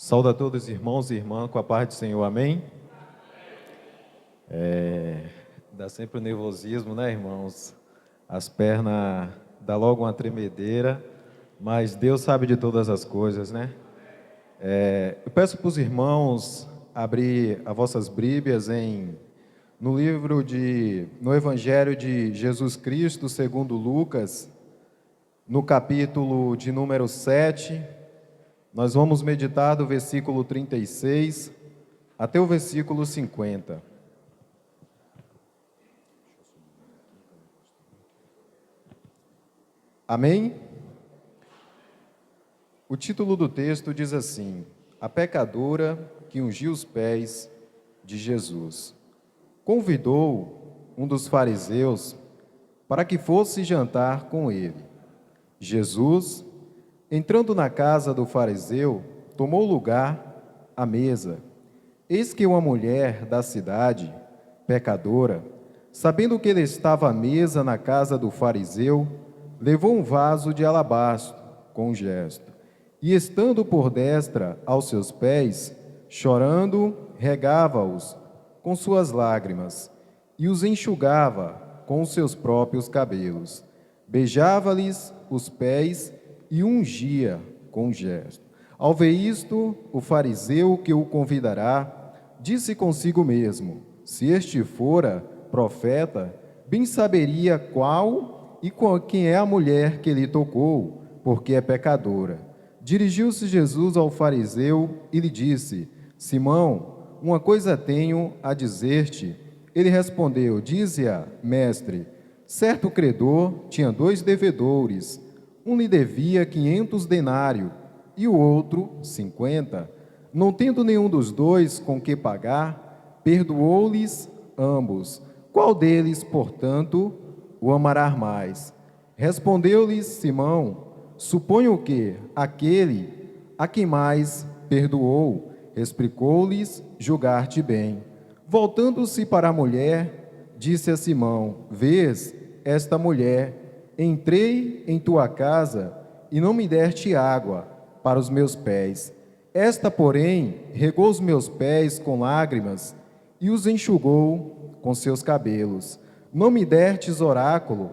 Saúde a todos, irmãos e irmãs, com a paz do Senhor, amém? Dá sempre um nervosismo, né, irmãos? As pernas dá logo uma tremedeira, mas Deus sabe de todas as coisas, né? Eu peço para os irmãos abrir as vossas Bíblias no Evangelho de Jesus Cristo, segundo Lucas, no capítulo de número 7. Nós vamos meditar do versículo 36 até o versículo 50. Amém? O título do texto diz assim: A pecadora que ungiu os pés de Jesus. Convidou um dos fariseus para que fosse jantar com ele. Jesus, entrando na casa do fariseu, tomou lugar à mesa. Eis que uma mulher da cidade, pecadora, sabendo que ele estava à mesa na casa do fariseu, levou um vaso de alabastro com um gesto, e estando por destra aos seus pés, chorando, regava-os com suas lágrimas, e os enxugava com os seus próprios cabelos. Beijava-lhes os pés e ungia com gesto. Ao ver isto, o fariseu que o convidará disse consigo mesmo: se este fora profeta, bem saberia quem é a mulher que lhe tocou, porque é pecadora. Dirigiu-se Jesus ao fariseu e lhe disse: Simão, uma coisa tenho a dizer-te. Ele respondeu: dize-a, mestre. Certo credor tinha 2 devedores. Um lhe devia 500 denários e o outro 50. Não tendo nenhum dos dois com que pagar, perdoou-lhes ambos. Qual deles, portanto, o amará mais? Respondeu-lhes Simão: suponho que aquele a quem mais perdoou. Explicou-lhes: julgar-te bem. Voltando-se para a mulher, disse a Simão: vês esta mulher? Entrei em tua casa e não me deste água para os meus pés. Esta, porém, regou os meus pés com lágrimas e os enxugou com seus cabelos. Não me destes oráculo.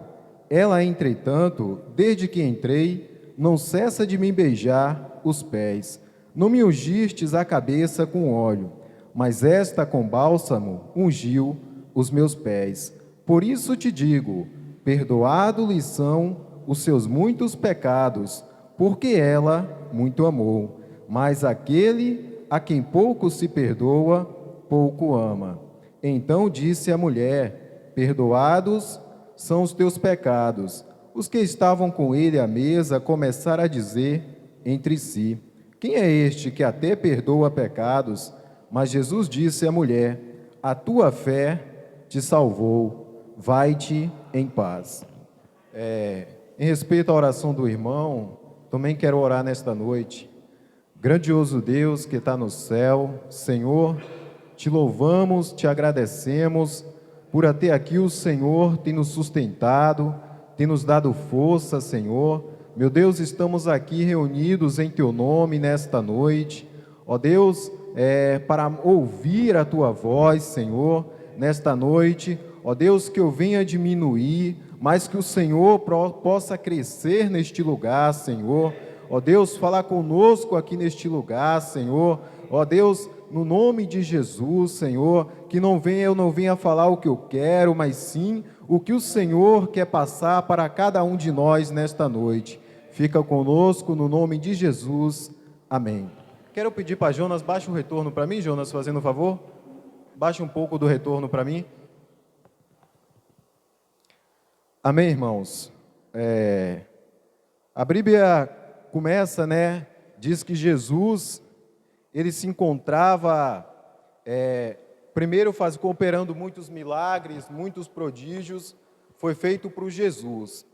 Ela, entretanto, desde que entrei, não cessa de me beijar os pés. Não me ungistes a cabeça com óleo, mas esta com bálsamo ungiu os meus pés. Por isso te digo: perdoado-lhes são os seus muitos pecados, porque ela muito amou. Mas aquele a quem pouco se perdoa, pouco ama. Então disse a mulher: perdoados são os teus pecados. Os que estavam com ele à mesa começaram a dizer entre si: quem é este que até perdoa pecados? Mas Jesus disse à mulher: a tua fé te salvou. Vai-te em paz. Em respeito à oração do irmão, também quero orar nesta noite. Grandioso Deus que está no céu, Senhor, te louvamos, te agradecemos por até aqui o Senhor tem nos sustentado, tem nos dado força, Senhor. Meu Deus, estamos aqui reunidos em Teu nome nesta noite. Ó Deus, para ouvir a Tua voz, Senhor, nesta noite. Ó Deus, que eu venha diminuir, mas que o Senhor possa crescer neste lugar, Senhor. Ó Deus, falar conosco aqui neste lugar, Senhor. Ó Deus, no nome de Jesus, Senhor, que eu não venha falar o que eu quero, mas sim o que o Senhor quer passar para cada um de nós nesta noite. Fica conosco no nome de Jesus. Amém. Quero pedir para Jonas, baixa o retorno para mim, Jonas, fazendo um favor. Baixa um pouco do retorno para mim. Amém, irmãos? A Bíblia começa, diz que Jesus, ele se encontrava, primeiro cooperando muitos milagres, muitos prodígios, foi feito por Jesus.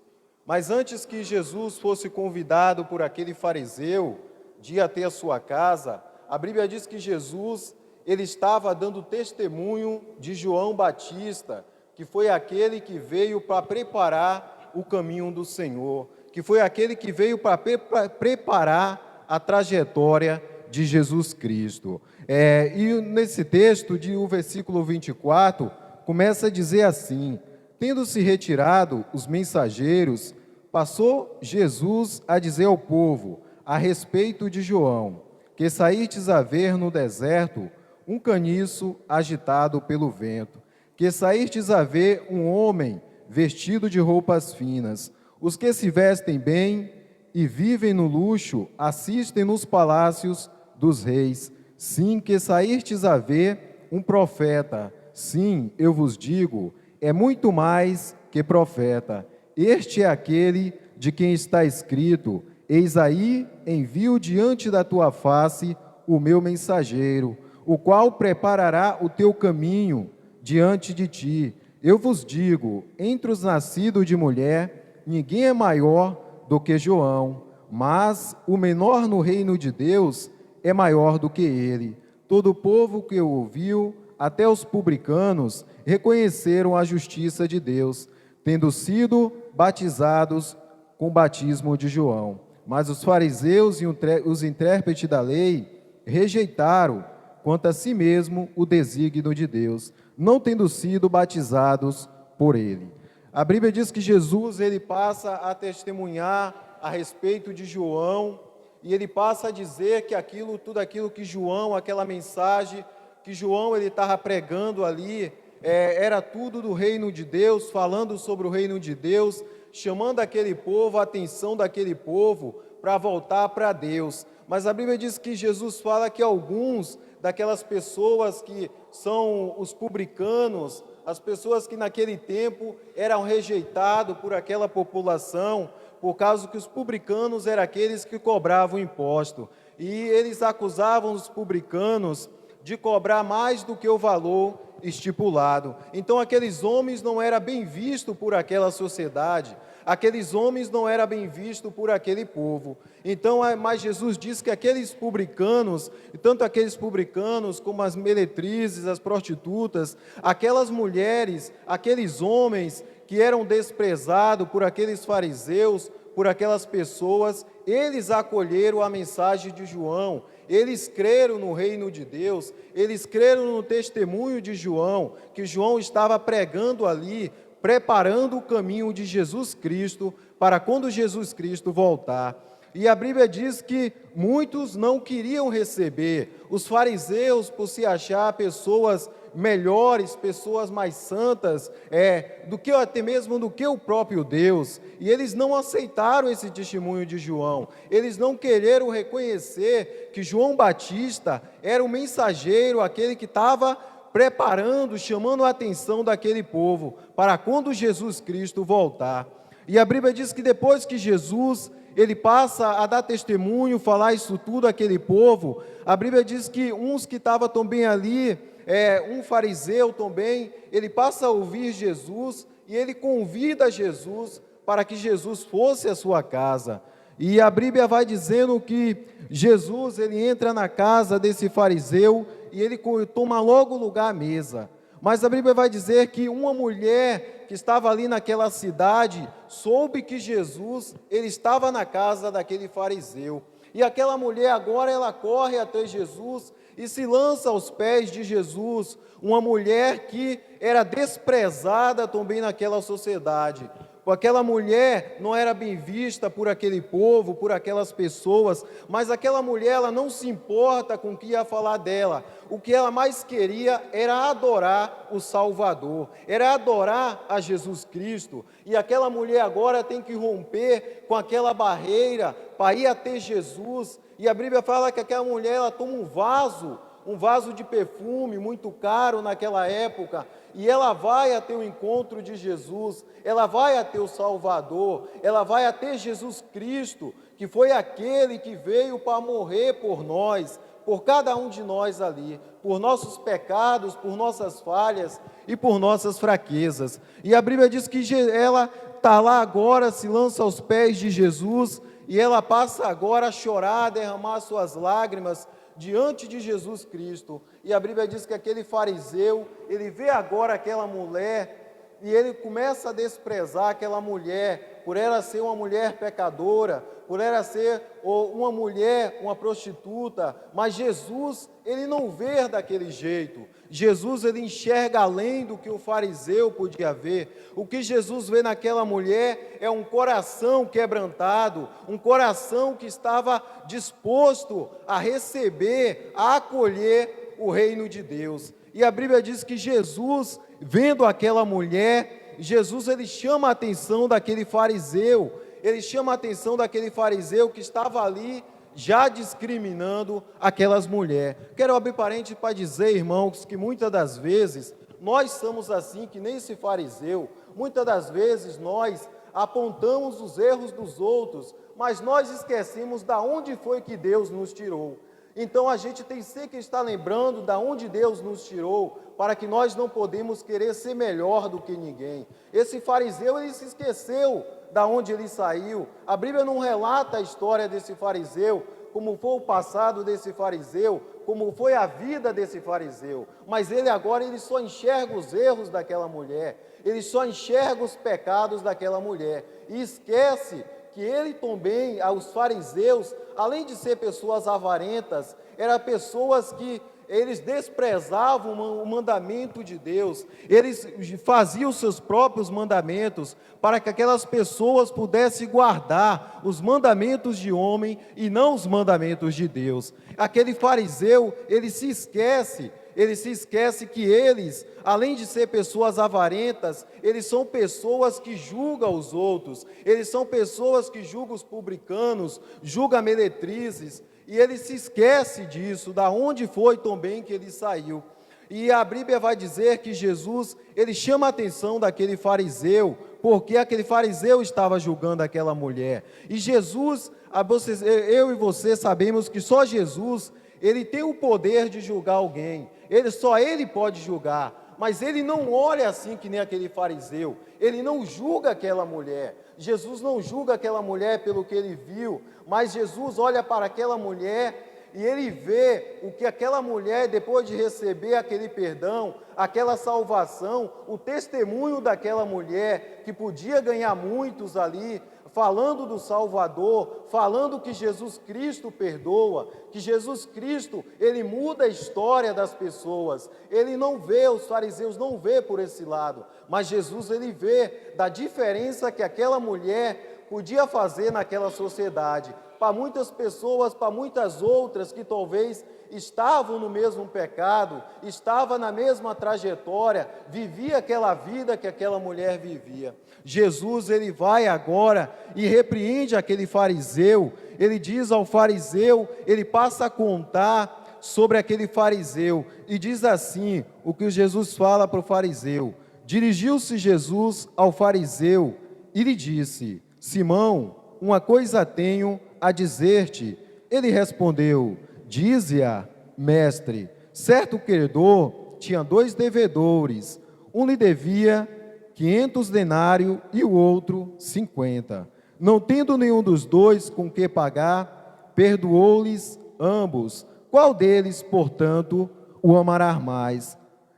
Mas antes que Jesus fosse convidado por aquele fariseu de ir até a sua casa, a Bíblia diz que Jesus, ele estava dando testemunho de João Batista, que foi aquele que veio para preparar o caminho do Senhor, que foi aquele que veio para preparar a trajetória de Jesus Cristo. E nesse texto, o versículo 24, começa a dizer assim: tendo-se retirado os mensageiros, passou Jesus a dizer ao povo, a respeito de João, que saístes a ver no deserto um caniço agitado pelo vento, que saístes a ver um homem vestido de roupas finas. Os que se vestem bem e vivem no luxo assistem nos palácios dos reis. Sim, que saístes a ver um profeta. Sim, eu vos digo, é muito mais que profeta. Este é aquele de quem está escrito: eis aí envio diante da tua face o meu mensageiro, o qual preparará o teu caminho diante de ti. Eu vos digo, entre os nascidos de mulher, ninguém é maior do que João, mas o menor no reino de Deus é maior do que ele. Todo o povo que o ouviu, até os publicanos, reconheceram a justiça de Deus, tendo sido batizados com o batismo de João. Mas os fariseus e os intérpretes da lei rejeitaram, quanto a si mesmo, o desígnio de Deus, não tendo sido batizados por ele. A Bíblia diz que Jesus ele passa a testemunhar a respeito de João, e ele passa a dizer que tudo aquilo que João, aquela mensagem que João ele estava pregando ali, era tudo do reino de Deus, falando sobre o reino de Deus, chamando aquele povo, a atenção daquele povo para voltar para Deus. Mas a Bíblia diz que Jesus fala que alguns daquelas pessoas que são os publicanos, as pessoas que naquele tempo eram rejeitados por aquela população, por causa que os publicanos eram aqueles que cobravam imposto. E eles acusavam os publicanos de cobrar mais do que o valor estipulado. Então aqueles homens não eram bem vistos por aquela sociedade, aqueles homens não eram bem vistos por aquele povo. Então, mas Jesus diz que aqueles publicanos, tanto aqueles publicanos como as meretrizes, as prostitutas, aquelas mulheres, aqueles homens que eram desprezados por aqueles fariseus, por aquelas pessoas, eles acolheram a mensagem de João, eles creram no reino de Deus, eles creram no testemunho de João, que João estava pregando ali, preparando o caminho de Jesus Cristo, para quando Jesus Cristo voltar. E a Bíblia diz que muitos não queriam receber. Os fariseus, por se achar pessoas melhores, pessoas mais santas, do que até mesmo do que o próprio Deus, e eles não aceitaram esse testemunho de João. Eles não quereram reconhecer que João Batista era o mensageiro, aquele que estava preparando, chamando a atenção daquele povo, para quando Jesus Cristo voltar. E a Bíblia diz que depois que Jesus ele passa a dar testemunho, falar isso tudo àquele povo, a Bíblia diz que uns que estavam também ali, um fariseu também, ele passa a ouvir Jesus e ele convida Jesus para que Jesus fosse à sua casa. E a Bíblia vai dizendo que Jesus ele entra na casa desse fariseu e ele toma logo lugar à mesa. Mas a Bíblia vai dizer que uma mulher que estava ali naquela cidade soube que Jesus ele estava na casa daquele fariseu. E aquela mulher agora ela corre até Jesus e se lança aos pés de Jesus, uma mulher que era desprezada também naquela sociedade. Aquela mulher não era bem vista por aquele povo, por aquelas pessoas, mas aquela mulher ela não se importa com o que ia falar dela. O que ela mais queria era adorar o Salvador, era adorar a Jesus Cristo. E aquela mulher agora tem que romper com aquela barreira para ir até Jesus. E a Bíblia fala que aquela mulher ela toma um vaso de perfume muito caro naquela época, e ela vai até o encontro de Jesus, ela vai até o Salvador, ela vai até Jesus Cristo, que foi aquele que veio para morrer por nós, por cada um de nós ali, por nossos pecados, por nossas falhas e por nossas fraquezas. E a Bíblia diz que ela está lá agora, se lança aos pés de Jesus, e ela passa agora a chorar, a derramar suas lágrimas diante de Jesus Cristo. E a Bíblia diz que aquele fariseu, ele vê agora aquela mulher e ele começa a desprezar aquela mulher, por ela ser uma mulher pecadora, por ela ser uma mulher, uma prostituta, mas Jesus, ele não vê daquele jeito. Jesus, ele enxerga além do que o fariseu podia ver. O que Jesus vê naquela mulher é um coração quebrantado, um coração que estava disposto a receber, a acolher o reino de Deus. E a Bíblia diz que Jesus, vendo aquela mulher, Jesus, ele chama a atenção daquele fariseu. Ele chama a atenção daquele fariseu que estava ali já discriminando aquelas mulheres. Quero abrir parênteses para dizer, irmãos, que muitas das vezes nós somos assim, que nem esse fariseu. Muitas das vezes nós apontamos os erros dos outros, mas nós esquecemos da onde foi que Deus nos tirou. Então a gente tem sempre que estar lembrando da onde Deus nos tirou, para que nós não podemos querer ser melhor do que ninguém. Esse fariseu, ele se esqueceu da onde ele saiu. A Bíblia não relata a história desse fariseu, como foi o passado desse fariseu, como foi a vida desse fariseu. Mas ele agora, ele só enxerga os erros daquela mulher, ele só enxerga os pecados daquela mulher, e esquece que ele também, os fariseus, além de ser pessoas avarentas, eram pessoas que eles desprezavam o mandamento de Deus, eles faziam os seus próprios mandamentos, para que aquelas pessoas pudessem guardar os mandamentos de homem e não os mandamentos de Deus. Aquele fariseu, ele se esquece que eles, além de ser pessoas avarentas, eles são pessoas que julgam os outros, eles são pessoas que julgam os publicanos, julgam meretrizes, e ele se esquece disso, da onde foi também que ele saiu. E a Bíblia vai dizer que Jesus, ele chama a atenção daquele fariseu, porque aquele fariseu estava julgando aquela mulher. E Jesus, eu e você sabemos que só Jesus, ele tem o poder de julgar alguém. Só ele pode julgar, mas ele não olha assim que nem aquele fariseu, ele não julga aquela mulher. Jesus não julga aquela mulher pelo que ele viu, mas Jesus olha para aquela mulher e ele vê o que aquela mulher, depois de receber aquele perdão, aquela salvação, o testemunho daquela mulher, que podia ganhar muitos ali, falando do Salvador, falando que Jesus Cristo perdoa, que Jesus Cristo, ele muda a história das pessoas. Ele não vê, os fariseus não vê por esse lado, mas Jesus, ele vê da diferença que aquela mulher podia fazer naquela sociedade. Para muitas pessoas, para muitas outras que talvez estavam no mesmo pecado, estavam na mesma trajetória, vivia aquela vida que aquela mulher vivia. Jesus, ele vai agora e repreende aquele fariseu, ele diz ao fariseu, ele passa a contar sobre aquele fariseu, e diz assim, o que Jesus fala para o fariseu: dirigiu-se Jesus ao fariseu e lhe disse: Simão, uma coisa tenho a dizer-te. Ele respondeu: dize-a, mestre. Certo credor tinha 2 devedores, um lhe devia 500 denários e o outro 50. Não tendo nenhum dos dois com que pagar, perdoou-lhes ambos. Qual deles, portanto, o amará mais?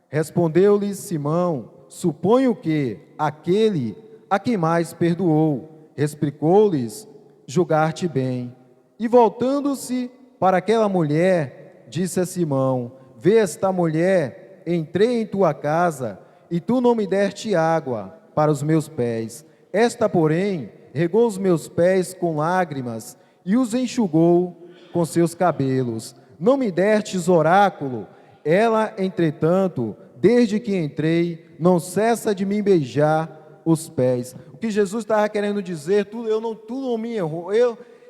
Respondeu-lhe Simão: suponho que aquele a quem mais perdoou. Explicou-lhes: julgar-te bem. E voltando-se para aquela mulher, disse a Simão: vê esta mulher, entrei em tua casa, e tu não me deste água para os meus pés. Esta, porém, regou os meus pés com lágrimas, e os enxugou com seus cabelos. Não me destes oráculo. Ela, entretanto, desde que entrei, não cessa de me beijar os pés. O que Jesus estava querendo dizer: tu não me honrou,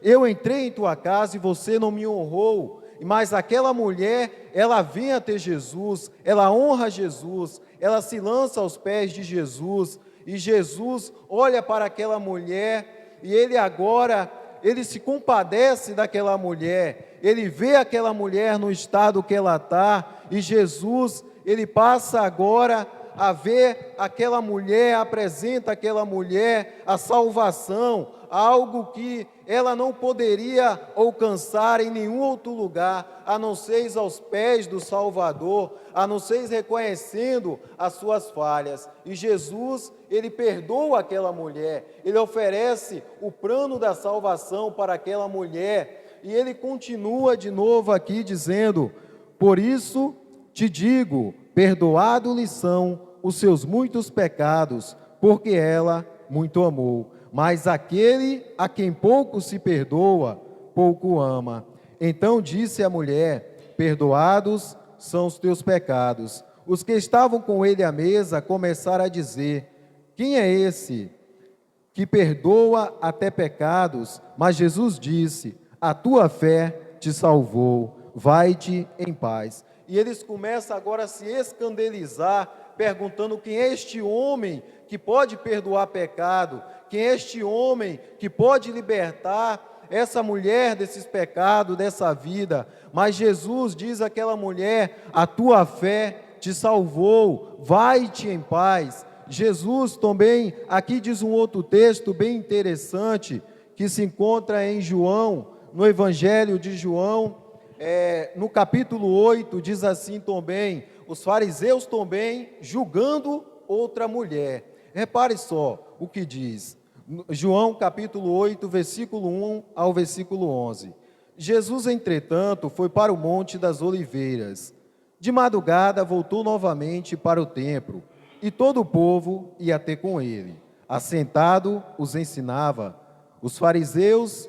eu entrei em tua casa e você não me honrou. Mas aquela mulher, ela vem até Jesus, ela honra Jesus, ela se lança aos pés de Jesus, e Jesus olha para aquela mulher, e ele se compadece daquela mulher, ele vê aquela mulher no estado que ela está, e Jesus, ele passa agora a ver aquela mulher, apresenta aquela mulher a salvação, algo que ela não poderia alcançar em nenhum outro lugar, a não ser aos pés do Salvador, a não ser reconhecendo as suas falhas. E Jesus, ele perdoa aquela mulher, ele oferece o plano da salvação para aquela mulher, e ele continua de novo aqui dizendo: por isso te digo, perdoados lhe são os seus muitos pecados, porque ela muito amou. Mas aquele a quem pouco se perdoa, pouco ama. Então disse a mulher: perdoados são os teus pecados. Os que estavam com ele à mesa começaram a dizer: quem é esse que perdoa até pecados? Mas Jesus disse: a tua fé te salvou, vai-te em paz. E eles começam agora a se escandalizar, perguntando: quem é este homem que pode perdoar pecado? Quem é este homem que pode libertar essa mulher desses pecados, dessa vida? Mas Jesus diz àquela mulher: a tua fé te salvou, vai-te em paz. Jesus também, aqui diz um outro texto bem interessante, que se encontra em João, no Evangelho de João, no capítulo 8, diz assim também: os fariseus também julgando outra mulher. Repare só o que diz, João capítulo 8, versículo 1 ao versículo 11. Jesus, entretanto, foi para o Monte das Oliveiras. De madrugada voltou novamente para o templo, e todo o povo ia ter com ele. Assentado, os ensinava. Os fariseus,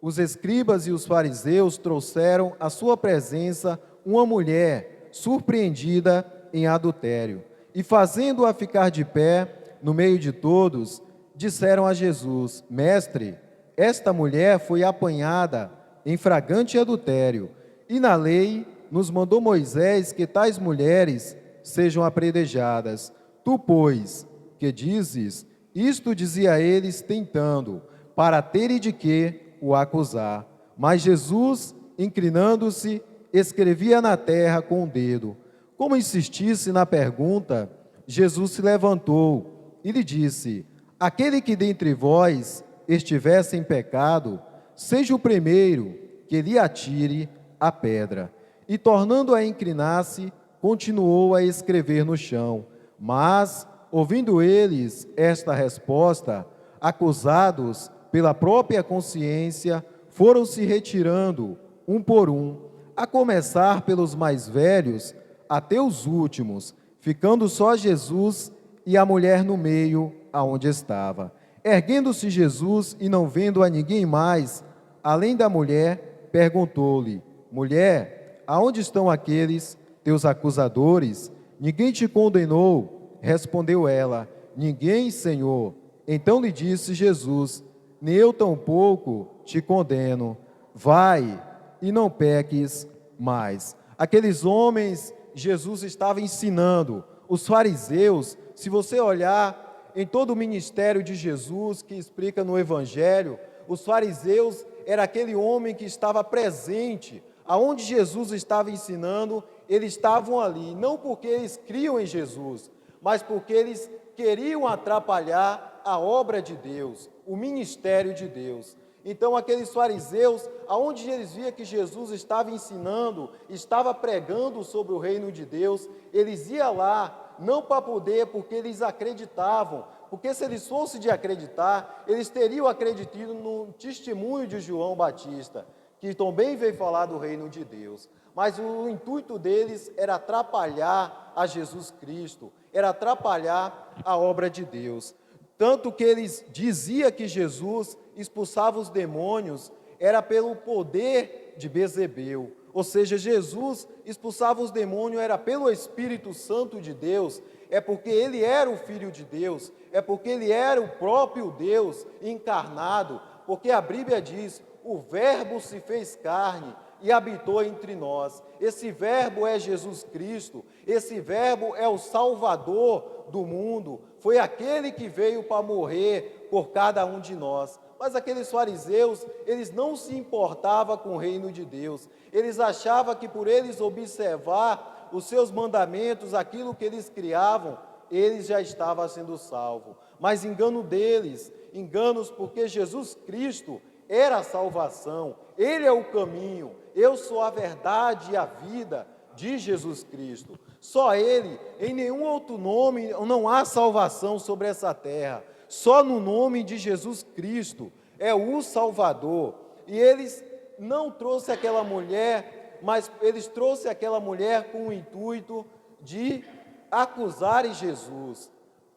os escribas e os fariseus trouxeram à sua presença uma mulher surpreendida em adultério. E fazendo-a ficar de pé no meio de todos, disseram a Jesus: Mestre, esta mulher foi apanhada em flagrante adultério, e na lei nos mandou Moisés que tais mulheres sejam apedrejadas. Tu, pois, que dizes? Isto dizia eles, tentando, para terem de que o acusar. Mas Jesus, inclinando-se, escrevia na terra com o dedo. Como insistisse na pergunta, Jesus se levantou e lhe disse: aquele que dentre vós estivesse em pecado, seja o primeiro que lhe atire a pedra. E tornando a inclinar-se, continuou a escrever no chão. Mas, ouvindo eles esta resposta, acusados pela própria consciência, foram se retirando, um por um, a começar pelos mais velhos até os últimos, ficando só Jesus e a mulher no meio, aonde estava. Erguendo-se Jesus e não vendo a ninguém mais, além da mulher, perguntou-lhe: mulher, aonde estão aqueles teus acusadores? Ninguém te condenou? Respondeu ela: ninguém, Senhor. Então lhe disse Jesus: nem eu tampouco te condeno. Vai e não peques mais. Aqueles homens, Jesus estava ensinando. Os fariseus, se você olhar em todo o ministério de Jesus, que explica no Evangelho, os fariseus era aquele homem que estava presente, aonde Jesus estava ensinando, eles estavam ali, não porque eles criam em Jesus, mas porque eles queriam atrapalhar a obra de Deus, o ministério de Deus. Então aqueles fariseus, aonde eles viam que Jesus estava ensinando, estava pregando sobre o reino de Deus, eles iam lá, não para poder, porque eles acreditavam, porque se eles fossem de acreditar, eles teriam acreditado no testemunho de João Batista, que também veio falar do reino de Deus. Mas o intuito deles era atrapalhar a Jesus Cristo, era atrapalhar a obra de Deus. Tanto que eles diziam que Jesus expulsava os demônios, era pelo poder de Bezebel. Ou seja, Jesus expulsava os demônios, era pelo Espírito Santo de Deus, é porque ele era o Filho de Deus, é porque ele era o próprio Deus encarnado, porque a Bíblia diz: o Verbo se fez carne e habitou entre nós. Esse Verbo é Jesus Cristo, esse Verbo é o Salvador do mundo, foi aquele que veio para morrer por cada um de nós. Mas aqueles fariseus, eles não se importavam com o reino de Deus, eles achavam que por eles observar os seus mandamentos, aquilo que eles criavam, eles já estavam sendo salvos. Mas engano deles, enganos porque Jesus Cristo era a salvação, Ele é o caminho, eu sou a verdade e a vida de Jesus Cristo. Só Ele, em nenhum outro nome não há salvação sobre essa terra. Só no nome de Jesus Cristo é o Salvador. E eles não trouxe aquela mulher, mas eles trouxeram aquela mulher com o intuito de acusarem Jesus.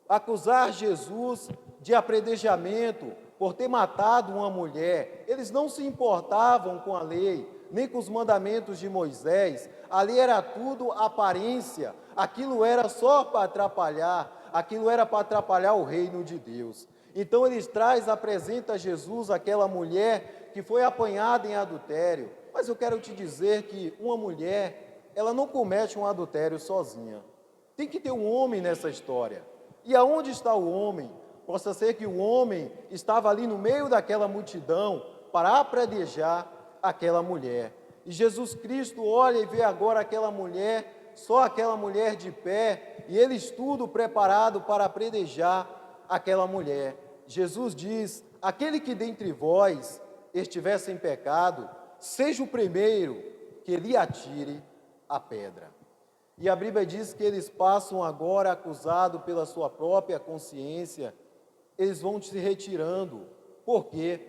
Acusar Jesus de apredejamento por ter matado uma mulher. Eles não se importavam com a lei, nem com os mandamentos de Moisés. Ali era tudo aparência, aquilo era só para atrapalhar, aquilo era para atrapalhar o reino de Deus. Então eles apresenta a Jesus aquela mulher que foi apanhada em adultério. Mas eu quero te dizer que uma mulher, ela não comete um adultério sozinha. Tem que ter um homem nessa história. E aonde está o homem? Possa ser que o homem estava ali no meio daquela multidão para apredejar aquela mulher. E Jesus Cristo olha e vê agora aquela mulher, só aquela mulher de pé, e eles tudo preparado para apredejar aquela mulher. Jesus diz: aquele que dentre vós estiver sem pecado, seja o primeiro que lhe atire a pedra. E a Bíblia diz que eles passam agora acusados pela sua própria consciência, eles vão se retirando, porque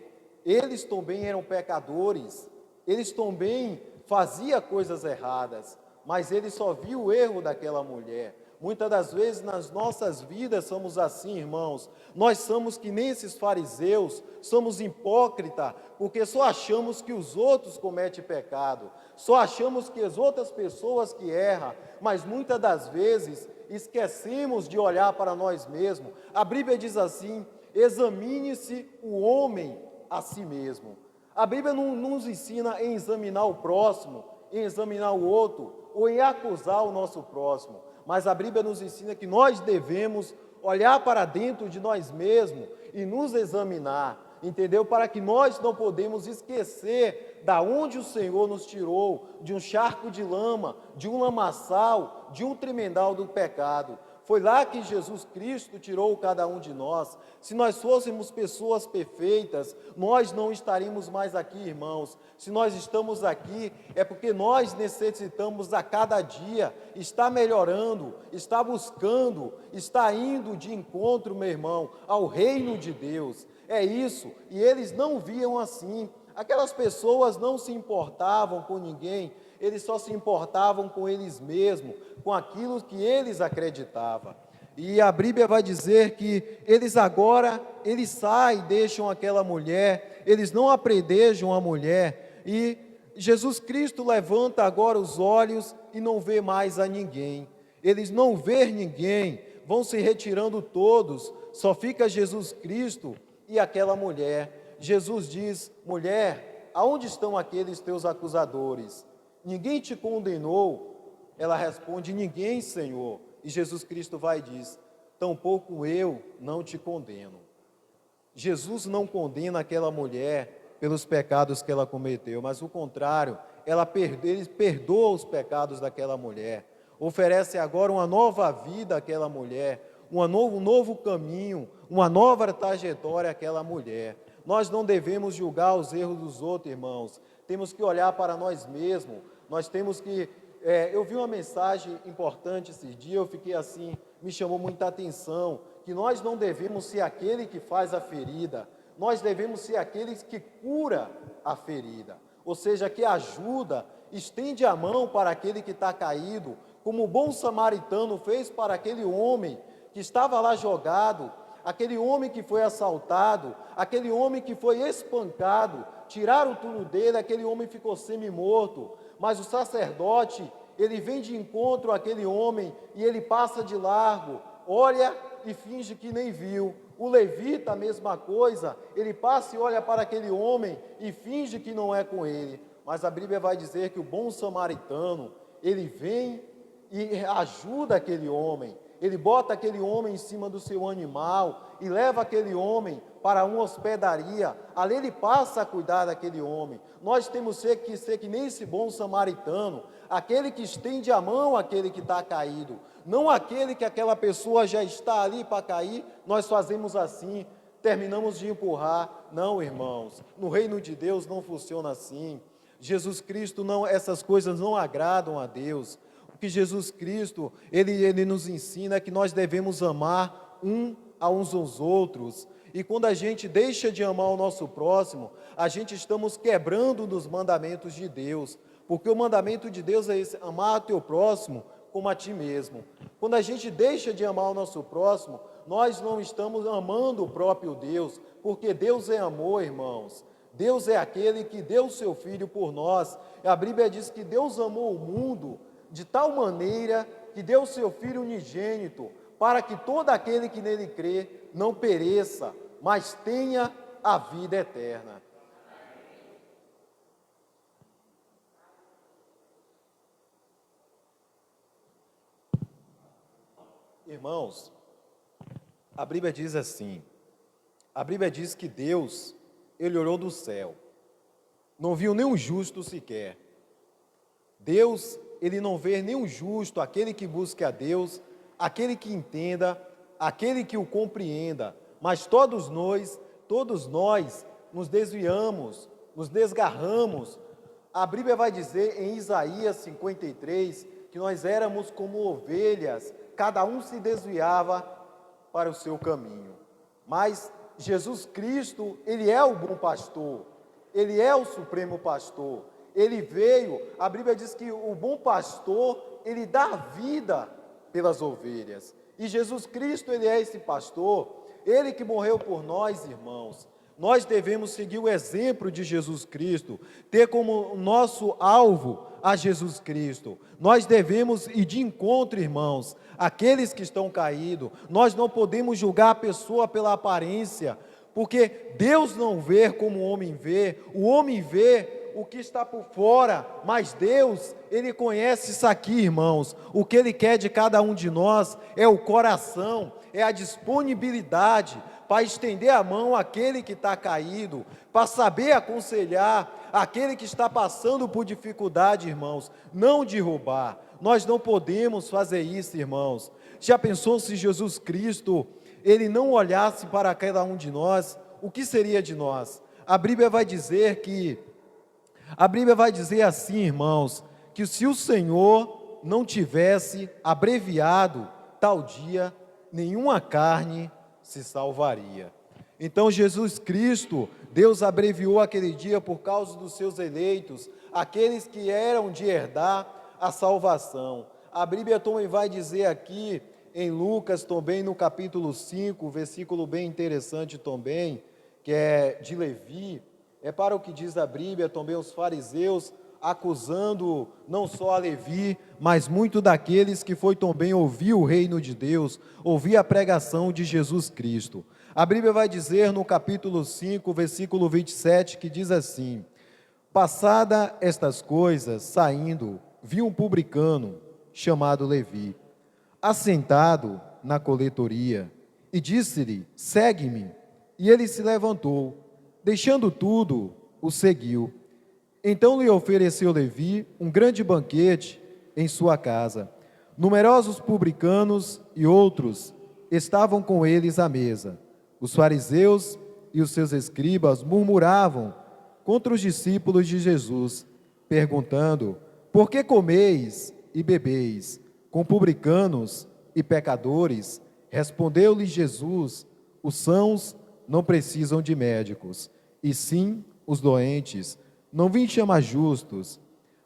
eles também eram pecadores, eles também faziam coisas erradas, mas eles só viam o erro daquela mulher. Muitas das vezes nas nossas vidas somos assim, irmãos. Nós somos que nem esses fariseus, somos hipócritas, porque só achamos que os outros cometem pecado, só achamos que as outras pessoas que erram, mas muitas das vezes esquecemos de olhar para nós mesmos. A Bíblia diz assim: examine-se o homem a si mesmo. A Bíblia não nos ensina em examinar o próximo, em examinar o outro, ou em acusar o nosso próximo. Mas a Bíblia nos ensina que nós devemos olhar para dentro de nós mesmos e nos examinar, entendeu? Para que nós não podemos esquecer da onde o Senhor nos tirou, de um charco de lama, de um lamaçal, de um tremendal do pecado. Foi lá que Jesus Cristo tirou cada um de nós. Se nós fôssemos pessoas perfeitas, nós não estaríamos mais aqui, irmãos. Se nós estamos aqui, é porque nós necessitamos a cada dia estar melhorando, estar buscando, estar indo de encontro, meu irmão, ao reino de Deus. É isso, e eles não viam assim. Aquelas pessoas não se importavam com ninguém, eles só se importavam com eles mesmos, com aquilo que eles acreditavam. E a Bíblia vai dizer que eles saem, deixam aquela mulher, eles não apredejam a mulher, e Jesus Cristo levanta agora os olhos e não vê mais a ninguém. Eles não vêem ninguém, vão se retirando todos, só fica Jesus Cristo e aquela mulher. Jesus diz: mulher, aonde estão aqueles teus acusadores? Ninguém te condenou? Ela responde: ninguém, Senhor. E Jesus Cristo vai e diz: tampouco eu não te condeno. Jesus não condena aquela mulher pelos pecados que ela cometeu, mas o contrário, ele perdoa os pecados daquela mulher, oferece agora uma nova vida àquela mulher, um novo caminho, uma nova trajetória àquela mulher. Nós não devemos julgar os erros dos outros, irmãos, temos que olhar para nós mesmos, nós temos que... eu vi uma mensagem importante esses dias, eu fiquei assim, me chamou muita atenção, que nós não devemos ser aquele que faz a ferida, nós devemos ser aqueles que cura a ferida, ou seja, que ajuda, estende a mão para aquele que está caído, como o bom samaritano fez para aquele homem que estava lá jogado, aquele homem que foi assaltado, aquele homem que foi espancado, tiraram tudo dele, aquele homem ficou semi-morto, mas o sacerdote, ele vem de encontro àquele homem e ele passa de largo, olha e finge que nem viu. O levita, a mesma coisa, ele passa e olha para aquele homem e finge que não é com ele. Mas a Bíblia vai dizer que o bom samaritano, ele vem e ajuda aquele homem. Ele bota aquele homem em cima do seu animal e leva aquele homem para uma hospedaria. Ali ele passa a cuidar daquele homem. Nós temos que ser que nem esse bom samaritano, aquele que estende a mão àquele que está caído. Não aquele que aquela pessoa já está ali para cair, nós fazemos assim, terminamos de empurrar. Não, irmãos, no reino de Deus não funciona assim. Jesus Cristo, não, essas coisas não agradam a Deus. que Jesus Cristo, ele nos ensina é que nós devemos amar uns aos outros. E quando a gente deixa de amar o nosso próximo, a gente estamos quebrando dos mandamentos de Deus. Porque o mandamento de Deus é esse: amar o teu próximo como a ti mesmo. Quando a gente deixa de amar o nosso próximo, nós não estamos amando o próprio Deus, porque Deus é amor, irmãos. Deus é aquele que deu o seu Filho por nós. A Bíblia diz que Deus amou o mundo de tal maneira que deu o seu Filho unigênito, para que todo aquele que nele crê não pereça, mas tenha a vida eterna. Irmãos, a Bíblia diz assim, a Bíblia diz que Deus, ele olhou do céu, não viu nenhum justo sequer. Deus, ele não vê nenhum justo, aquele que busque a Deus, aquele que entenda, aquele que o compreenda, mas todos nós nos desviamos, nos desgarramos. A Bíblia vai dizer em Isaías 53 que nós éramos como ovelhas, cada um se desviava para o seu caminho. Mas Jesus Cristo, ele é o bom pastor, ele é o supremo pastor. Ele veio, a Bíblia diz que o bom pastor, ele dá vida pelas ovelhas. E Jesus Cristo, ele é esse pastor, ele que morreu por nós, irmãos. Nós devemos seguir o exemplo de Jesus Cristo, ter como nosso alvo a Jesus Cristo. Nós devemos ir de encontro, irmãos, àqueles que estão caídos. Nós não podemos julgar a pessoa pela aparência, porque Deus não vê como o homem vê o que está por fora, mas Deus, ele conhece isso aqui, irmãos. O que ele quer de cada um de nós é o coração, é a disponibilidade para estender a mão àquele que está caído, para saber aconselhar aquele que está passando por dificuldade, irmãos, não derrubar. Nós não podemos fazer isso, irmãos. Já pensou se Jesus Cristo, ele não olhasse para cada um de nós, o que seria de nós? A Bíblia vai dizer assim, irmãos, que se o Senhor não tivesse abreviado tal dia, nenhuma carne se salvaria. Então Jesus Cristo, Deus abreviou aquele dia por causa dos seus eleitos, aqueles que eram de herdar a salvação. A Bíblia também vai dizer aqui, em Lucas também no capítulo 5, versículo bem interessante também, que é de Levi, é para o que diz a Bíblia, também os fariseus acusando não só a Levi, mas muito daqueles que foi também ouvir o reino de Deus, ouvir a pregação de Jesus Cristo. A Bíblia vai dizer no capítulo 5, versículo 27, que diz assim: passada estas coisas, saindo, viu um publicano chamado Levi, assentado na coletoria, e disse-lhe: segue-me. E ele se levantou, deixando tudo, o seguiu. Então lhe ofereceu Levi um grande banquete em sua casa. Numerosos publicanos e outros estavam com eles à mesa. Os fariseus e os seus escribas murmuravam contra os discípulos de Jesus, perguntando: por que comeis e bebeis com publicanos e pecadores? Respondeu-lhe Jesus: os sãos não precisam de médicos, e sim os doentes. Não vim chamar justos,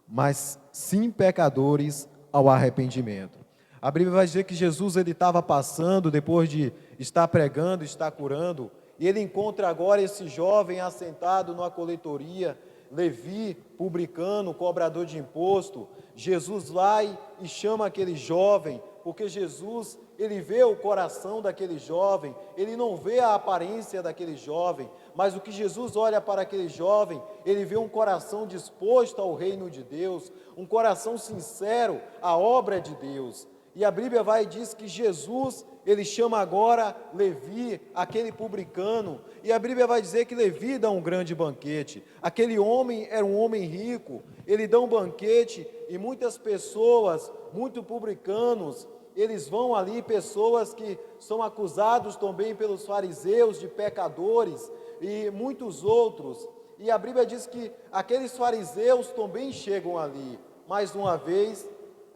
mas sim pecadores ao arrependimento. A Bíblia vai dizer que Jesus ele estava passando, depois de estar pregando, estar curando, e ele encontra agora esse jovem assentado numa coletoria, Levi, publicano, cobrador de imposto. Jesus vai e chama aquele jovem, porque Jesus, ele vê o coração daquele jovem, ele não vê a aparência daquele jovem, mas o que Jesus olha para aquele jovem, ele vê um coração disposto ao reino de Deus, um coração sincero à obra de Deus. E a Bíblia vai e diz que Jesus, ele chama agora Levi, aquele publicano, e a Bíblia vai dizer que Levi dá um grande banquete. Aquele homem era um homem rico, ele dá um banquete, e muitas pessoas, muitos publicanos, eles vão ali, pessoas que são acusados também pelos fariseus de pecadores e muitos outros. E a Bíblia diz que aqueles fariseus também chegam ali, mais uma vez,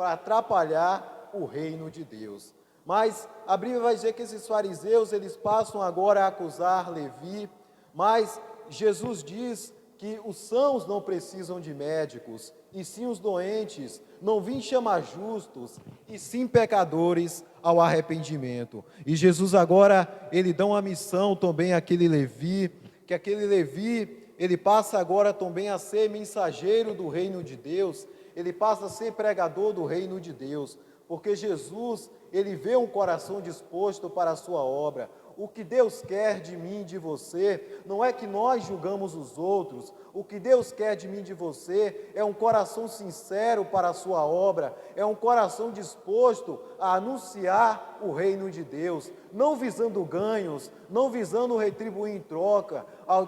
para atrapalhar o reino de Deus. Mas a Bíblia vai dizer que esses fariseus, eles passam agora a acusar Levi, mas Jesus diz que os sãos não precisam de médicos, e sim os doentes. Não vim chamar justos, e sim pecadores ao arrependimento. E Jesus agora, ele dá uma missão também àquele Levi, que aquele Levi, ele passa agora também a ser mensageiro do reino de Deus, ele passa a ser pregador do reino de Deus, porque Jesus, ele vê um coração disposto para a sua obra. O que Deus quer de mim e de você, não é que nós julgamos os outros, o que Deus quer de mim e de você é um coração sincero para a sua obra, é um coração disposto a anunciar o reino de Deus, não visando ganhos, não visando retribuir em troca,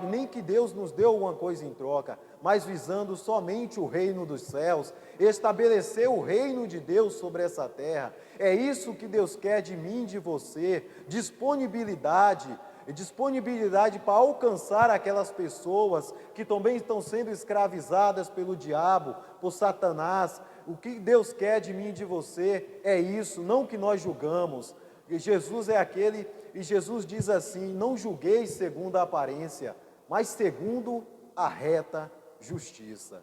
nem que Deus nos dê alguma coisa em troca, mas visando somente o reino dos céus, estabelecer o reino de Deus sobre essa terra. É isso que Deus quer de mim e de você, disponibilidade para alcançar aquelas pessoas que também estão sendo escravizadas pelo diabo, por Satanás. O que Deus quer de mim e de você é isso, não que nós julgamos. E Jesus é aquele, e Jesus diz assim: não julgueis segundo a aparência, mas segundo a reta justiça.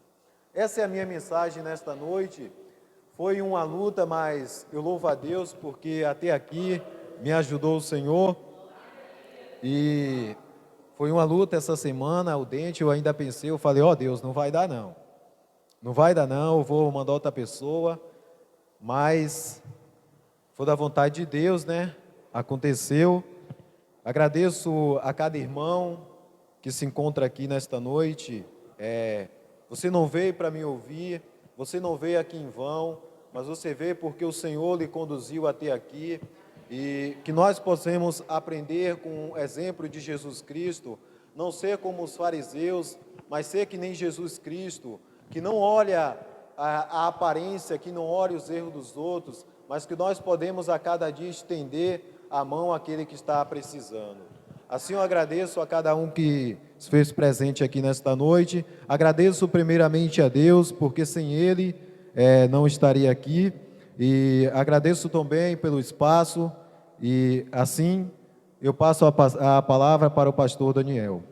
Essa é a minha mensagem nesta noite. Foi uma luta, mas eu louvo a Deus porque até aqui me ajudou o Senhor. E foi uma luta essa semana, o dente, eu ainda pensei, eu falei, ó Deus, não vai dar não. Não vai dar não, eu vou mandar outra pessoa. Mas foi da vontade de Deus, né? Aconteceu. Agradeço a cada irmão que se encontra aqui nesta noite. Você não veio para me ouvir, você não veio aqui em vão, mas você veio porque o Senhor lhe conduziu até aqui, e que nós possamos aprender com o exemplo de Jesus Cristo, não ser como os fariseus, mas ser que nem Jesus Cristo, que não olha a aparência, que não olha os erros dos outros, mas que nós podemos a cada dia estender a mão àquele que está precisando. Assim eu agradeço a cada um que se fez presente aqui nesta noite. Agradeço primeiramente a Deus, porque sem Ele não estaria aqui. E agradeço também pelo espaço. E assim eu passo a palavra para o pastor Daniel.